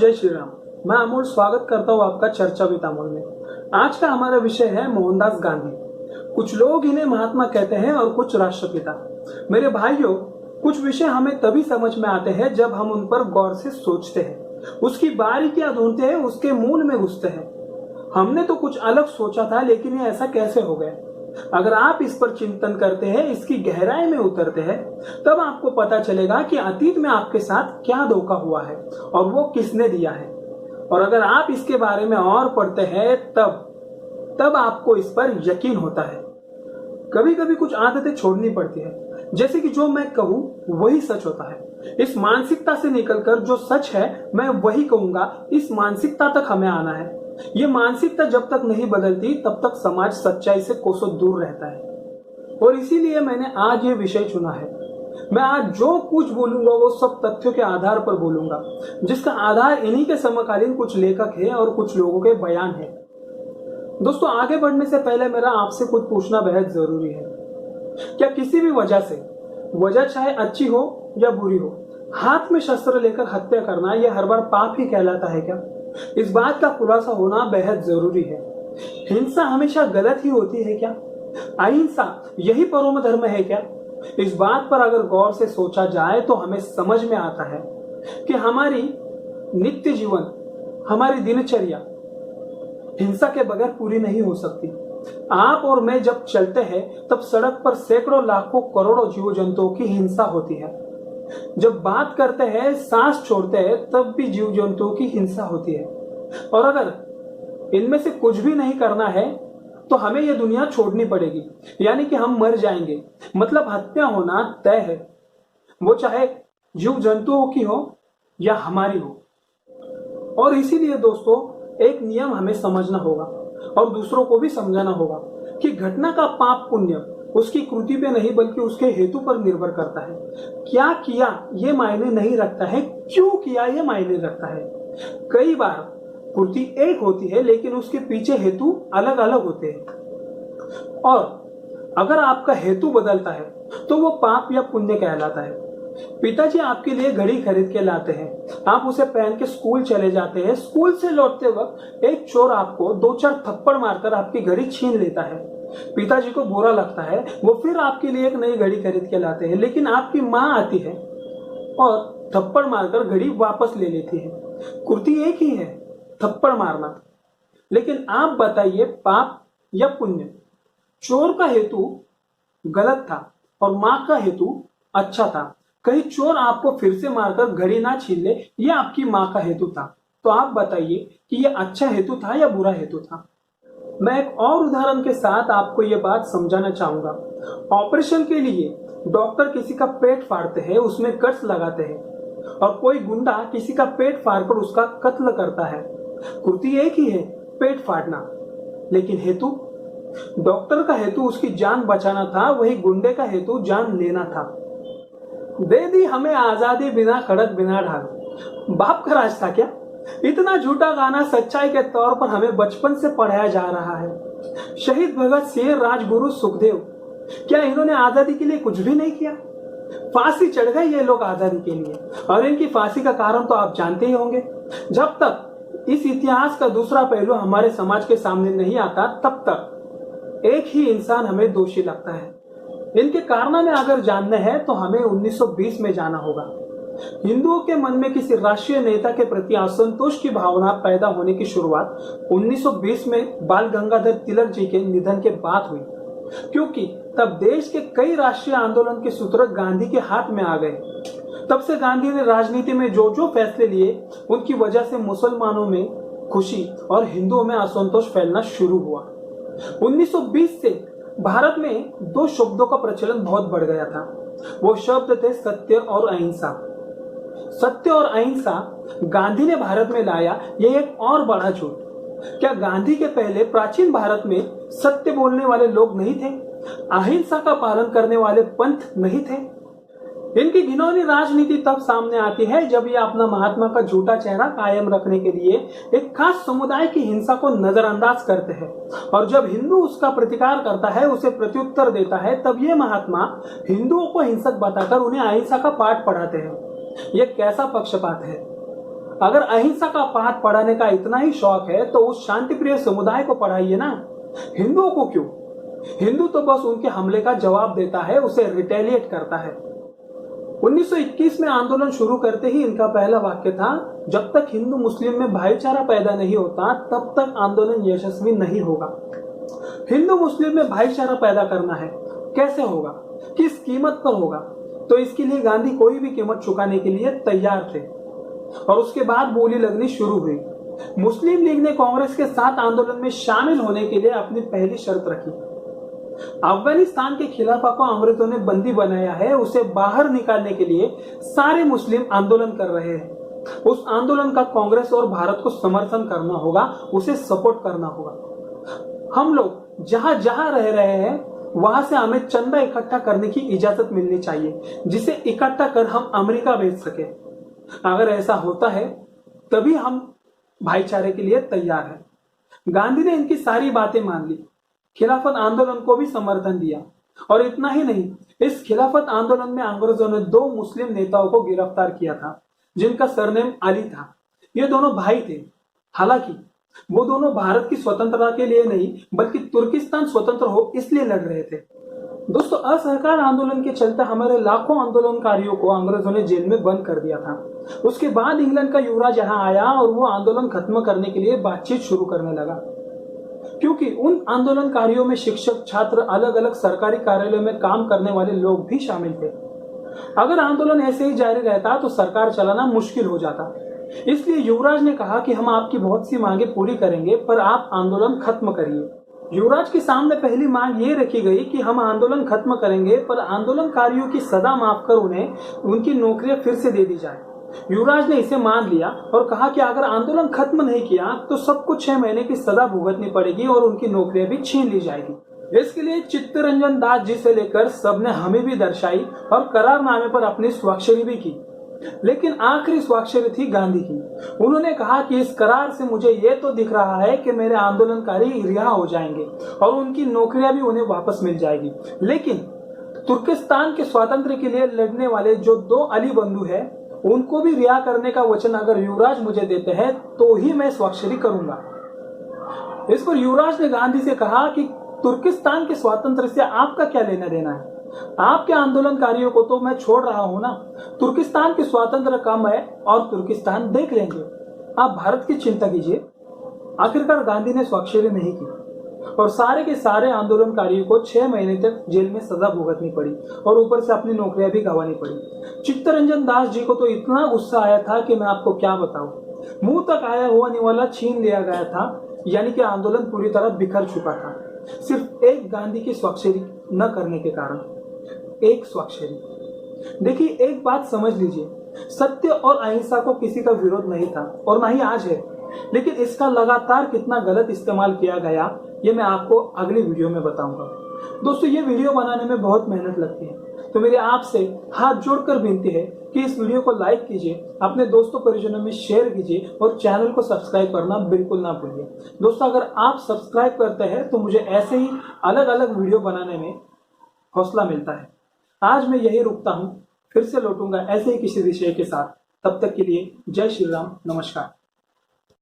जय श्री राम। मैं अमोल स्वागत करता हूँ आपका चर्चा विद अमोल में। आज का हमारा विषय है मोहनदास गांधी। कुछ लोग इन्हें महात्मा कहते हैं और कुछ राष्ट्रपिता। मेरे भाइयों, कुछ विषय हमें तभी समझ में आते हैं जब हम उन पर गौर से सोचते हैं, उसकी बारीकियां ढूंढते हैं, उसके मूल में घुसते हैं। हमने तो कुछ अलग सोचा था, लेकिन ये ऐसा कैसे हो गया? अगर आप इस पर चिंतन करते हैं, इसकी गहराई में उतरते हैं, तब आपको पता चलेगा कि अतीत में आपके साथ क्या धोखा हुआ है और वो किसने दिया है। और अगर आप इसके बारे में और पढ़ते हैं, तब आपको इस पर यकीन होता है। कभी कभी कुछ आदतें छोड़नी पड़ती है, जैसे कि जो मैं कहूं वही सच होता है। इस मानसिकता से निकलकर जो सच है मैं वही कहूंगा, इस मानसिकता तक हमें आना है। ये मानसिकता जब तक नहीं बदलती तब तक समाज सच्चाई से कोसों दूर रहता है। और इसीलिए मैंने आज ये विषय चुना है। मैं आज जो कुछ बोलूंगा वो सब तथ्यों के आधार पर बोलूंगा, जिसका आधार इन्हीं के समकालीन कुछ लेखक है और कुछ लोगों के बयान है। दोस्तों, आगे बढ़ने से पहले मेरा आपसे कुछ पूछना बेहद जरूरी है। क्या किसी भी वजह चाहे अच्छी हो या बुरी हो, हाथ में शस्त्र लेकर हत्या करना यह हर बार पाप ही कहलाता है क्या? इस बात का खुलासा होना बेहद जरूरी है। हिंसा हमेशा गलत ही होती है क्या? अहिंसा यही परम धर्म है क्या? इस बात पर अगर गौर से सोचा जाए तो हमें समझ में आता है कि हमारी नित्य जीवन, हमारी दिनचर्या हिंसा के बगैर पूरी नहीं हो सकती। आप और मैं जब चलते हैं तब सड़क पर सैकड़ों लाखों करोड़ों जीव जंतुओं की हिंसा होती है। जब बात करते हैं, सांस छोड़ते हैं, तब भी जीव जंतुओं की हिंसा होती है। और अगर इनमें से कुछ भी नहीं करना है तो हमें यह दुनिया छोड़नी पड़ेगी, यानी कि हम मर जाएंगे। मतलब हत्या होना तय है, वो चाहे जीव जंतुओं की हो या हमारी हो। और इसीलिए दोस्तों, एक नियम हमें समझना होगा और दूसरों को भी समझाना होगा कि घटना का पाप पुण्य उसकी कृति पे नहीं बल्कि उसके हेतु पर निर्भर करता है। क्या किया ये मायने नहीं रखता है, क्यों किया ये मायने रखता है। कई बार कृति एक होती है लेकिन उसके पीछे हेतु अलग अलग होते हैं। और अगर आपका हेतु बदलता है तो वो पाप या पुण्य कहलाता है। पिताजी आपके लिए घड़ी खरीद के लाते हैं, आप उसे पहन के स्कूल चले जाते हैं। स्कूल से लौटते वक्त एक चोर आपको 2-4 थप्पड़ मारकर आपकी घड़ी छीन लेता है। पिताजी को बुरा लगता है, वो फिर आपके लिए एक नई घड़ी खरीद के लाते हैं। लेकिन आपकी माँ आती है और थप्पड़ मारकर घड़ी वापस ले लेती है। कृति एक ही है, थप्पड़ मारना। लेकिन आप बताइए, पाप या पुण्य? चोर का हेतु गलत था और माँ का हेतु अच्छा था। कहीं चोर आपको फिर से मारकर घड़ी ना छीन ले, ये आपकी माँ का हेतु था। तो आप बताइए कि ये अच्छा हेतु था या बुरा हेतु था? मैं एक और उदाहरण के साथ आपको ये बात समझाना चाहूंगा। ऑपरेशन के लिए डॉक्टर किसी का पेट फाड़ते हैं, उसमें कट्स लगाते हैं, और कोई गुंडा किसी का पेट फाड़कर उसका कत्ल करता है। कृति एक ही है, पेट फाड़ना, लेकिन हेतु? डॉक्टर का हेतु उसकी जान बचाना था, वही गुंडे का हेतु जान लेना था। दे दी हमें आजादी बिना खड़क बिना ढाल, बाप का राज था क्या? इतना झूठा गाना सच्चाई के तौर पर हमें बचपन से पढ़ाया जा रहा है। शहीद भगत सिंह, राजगुरु सुखदेव, क्या इन्होंने आजादी के लिए कुछ भी नहीं किया? फांसी चढ़ गए ये लोग आजादी के लिए, और इनकी फांसी का कारण तो आप जानते ही होंगे। जब तक इस इतिहास का दूसरा पहलू हमारे समाज के सामने नहीं आता, तब तक एक ही इंसान हमें दोषी लगता है। इनके कारनामे अगर जानने हैं तो हमें 1920 में जाना होगा। हिंदुओं के मन में किसी राष्ट्रीय नेता के प्रति असंतोष की भावना पैदा होने की शुरुआत 1920 में बाल गंगाधर तिलक जी के निधन के बाद हुई, क्योंकि तब देश के कई राष्ट्रीय आंदोलन के सूत्र गांधी के हाथ में आ गए। तब से गांधी ने राजनीति में जो जो फैसले लिए, उनकी वजह से मुसलमानों में खुशी और हिंदुओं में असंतोष फैलना शुरू हुआ। 1920 से भारत में 2 शब्दों का प्रचलन बहुत बढ़ गया था। वो शब्द थे सत्य और अहिंसा। सत्य और अहिंसा गांधी ने भारत में लाया, यह एक और बड़ा झूठ। क्या गांधी के पहले प्राचीन भारत में सत्य बोलने वाले लोग नहीं थे? अहिंसा का पालन करने वाले पंथ नहीं थे? इनकी घिनौनी राजनीति तब सामने आती है जब ये अपना महात्मा का झूठा चेहरा कायम रखने के लिए एक खास समुदाय की हिंसा को नजरअंदाज करते हैं, और जब हिंदू उसका प्रतिकार करता है, उसे प्रत्युत्तर देता है, तब ये महात्मा हिंदुओं को हिंसक बताकर उन्हें अहिंसा का पाठ पढ़ाते हैं। ये कैसा पक्षपात है? अगर अहिंसा का पाठ पढ़ाने का इतना ही शौक है तो उस शांति प्रिय समुदाय को पढ़ाइए ना, हिंदुओं को क्यों? हिंदू तो बस उनके हमले का जवाब देता है, उसे रिटेलिएट करता है। 1921 में आंदोलन शुरू करते ही इनका पहला वाक्य था, जब तक हिंदू मुस्लिम में भाईचारा पैदा नहीं होता तब तक आंदोलन यशस्वी नहीं होगा। हिंदू मुस्लिम में भाईचारा पैदा करना है, कैसे होगा, किस कीमत पर होगा? तो इसके लिए गांधी कोई भी कीमत चुकाने के लिए तैयार थे। और उसके बाद बोली लगनी शुरू हुई। मुस्लिम लीग ने कांग्रेस के साथ आंदोलन में शामिल होने के लिए अपनी पहली शर्त रखी। अफगानिस्तान के खिलाफा को अंग्रेजों ने बंदी बनाया है, उसे बाहर निकालने के लिए सारे मुस्लिम आंदोलन कर रहे हैं। उस आंदोलन का कांग्रेस और भारत को समर्थन करना होगा, उसे सपोर्ट करना होगा। हम लोग जहां जहां रह रहे हैं वहां से हमें चंदा इकट्ठा करने की इजाजत मिलनी चाहिए, जिसे इकट्ठा कर हम अमेरिका भेज सके। अगर ऐसा होता है तभी हम भाईचारे के लिए तैयार हैं। गांधी ने इनकी सारी बातें मान ली, खिलाफत आंदोलन को भी समर्थन दिया। और इतना ही नहीं, इस खिलाफत आंदोलन में अंग्रेजों ने 2 मुस्लिम नेताओं को गिरफ्तार किया था, जिनका सरनेम अली था। ये दोनों भाई थे। हालांकि वो दोनों भारत की स्वतंत्रता के लिए नहीं बल्कि तुर्किस्तान स्वतंत्र हो इसलिए लड़ रहे थे। दोस्तों, असहकार आंदोलन के चलते हमारे लाखों आंदोलनकारियों को अंग्रेजों ने जेल में बंद कर दिया था। उसके बाद इंग्लैंड का युवराज यहाँ आया और वो आंदोलन खत्म करने के लिए बातचीत शुरू करने लगा, क्योंकि उन आंदोलनकारियों में शिक्षक, छात्र, अलग अलग सरकारी कार्यालयों में काम करने वाले लोग भी शामिल थे। अगर आंदोलन ऐसे ही जारी रहता तो सरकार चलाना मुश्किल हो जाता। इसलिए युवराज ने कहा कि हम आपकी बहुत सी मांगे पूरी करेंगे, पर आप आंदोलन खत्म करिए। युवराज के सामने पहली मांग ये रखी गई कि हम आंदोलन खत्म करेंगे, पर आंदोलनकारियों की सजा माफ कर उन्हें उनकी नौकरियां फिर से दे दी जाए। युवराज ने इसे मान लिया और कहा कि अगर आंदोलन खत्म नहीं किया तो सबको 6 महीने की सजा भुगतनी पड़ेगी और उनकी नौकरियां भी छीन ली जाएगी। इसके लिए चित्तरंजन दास जी से लेकर सबने हमें भी दर्शाई और करारनामे पर अपनी स्वाक्षरी भी की। लेकिन आखिरी स्वाक्षरी थी गांधी की। उन्होंने कहा कि इस करार से मुझे ये तो दिख रहा है कि मेरे आंदोलनकारी रिहा हो जाएंगे और उनकी नौकरियां भी उन्हें वापस मिल जाएगी, लेकिन तुर्किस्तान के स्वातंत्र्य के लिए लड़ने वाले जो 2 अली बंधु हैं उनको भी रिहा करने का वचन अगर युवराज मुझे देते हैं तो ही मैं स्वाक्षरी करूंगा। इस पर युवराज ने गांधी से कहा कि तुर्किस्तान के स्वातंत्र्य से आपका क्या लेना देना है? आपके आंदोलनकारियों को तो मैं छोड़ रहा हूं ना। तुर्किस्तान के स्वातंत्र्य कम है और तुर्किस्तान देख लेंगे, आप भारत की चिंता कीजिए। आखिरकार गांधी ने स्वाक्षरी नहीं की और सारे के सारे आंदोलनकारियों को 6 महीने तक जेल में सजा भुगतनी पड़ी और ऊपर से अपनी नौकरियां भी गंवानी पड़ी। चित्तरंजन दास जी को तो इतना गुस्सा आया था कि मैं आपको क्या बताऊं। मुंह तक आया हुआ निवाला छीन लिया गया था, यानी कि आंदोलन पूरी तरह बिखर चुका था, सिर्फ एक गांधी की स्वाक्षरी न करने के कारण। एक स्वाक्षरी। देखिए, एक बात समझ लीजिए, सत्य और अहिंसा को किसी का विरोध नहीं था और ना ही आज है, लेकिन इसका लगातार कितना गलत इस्तेमाल किया गया ये मैं आपको अगली वीडियो में बताऊंगा। दोस्तों, ये वीडियो बनाने में बहुत मेहनत लगती है, तो मेरे आपसे हाथ जोड़कर विनती है कि इस वीडियो को लाइक कीजिए, अपने दोस्तों परिजनों में शेयर कीजिए और चैनल को सब्सक्राइब करना बिल्कुल ना भूलिए। दोस्तों, अगर आप सब्सक्राइब करते हैं तो मुझे ऐसे ही अलग अलग वीडियो बनाने में हौसला मिलता है। आज मैं यही रुकता हूँ, फिर से लौटूंगा ऐसे ही किसी विषय के साथ। तब तक के लिए जय श्री राम, नमस्कार।